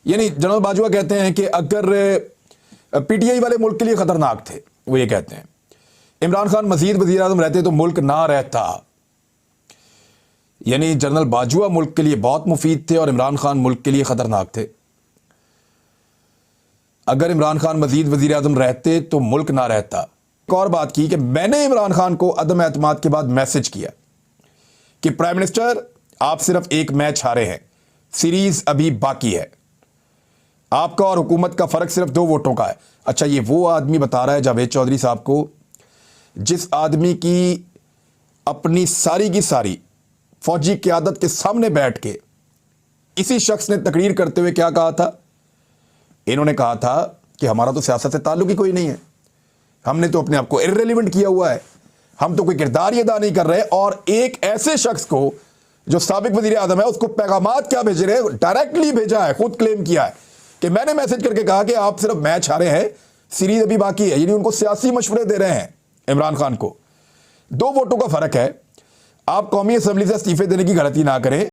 यानी जनरल बाजवा कहते हैं कि अगर पीटीआई वाले मुल्क के लिए खतरनाक थे, वो ये कहते हैं इमरान खान मजीद वजीर आज़म रहते तो मुल्क ना रहता। यानी जनरल बाजवा मुल्क के लिए बहुत मुफीद थे और इमरान खान मुल्क के लिए खतरनाक थे। अगर इमरान खान मजीद वजीर आज़म रहते तो मुल्क ना रहता। एक और बात की कि मैंने इमरान खान को अदम एतमाद के बाद मैसेज किया कि प्राइम मिनिस्टर आप सिर्फ एक मैच हारे हैं, सीरीज अभी बाकी है, आपका और हुकूमत का फर्क सिर्फ 2 वोटों का है। अच्छा, ये वो आदमी बता रहा है जावेद चौधरी साहब को, जिस आदमी की अपनी सारी की सारी फौजी क़यादत के सामने बैठ के इसी शख्स ने तकरीर करते हुए क्या कहा था? इन्होंने कहा था कि हमारा तो सियासत से ताल्लुक ही कोई नहीं है, हमने तो अपने आप को इर्रेलेवेंट किया हुआ है, हम तो कोई किरदार ही अदा नहीं कर रहे। और एक ऐसे शख्स को जो साबिक वजीर आज़म है उसको पैगामात क्या भेज रहे हैं? डायरेक्टली भेजा है, खुद क्लेम किया है कि मैंने मैसेज करके कहा कि आप सिर्फ मैच हारे हैं, सीरीज अभी बाकी है। यानी उनको सियासी मशवरे दे रहे हैं इमरान खान को। 2 वोटों का फर्क है। आप कौमी असम्बली से इस्तीफे देने की गलती ना करें।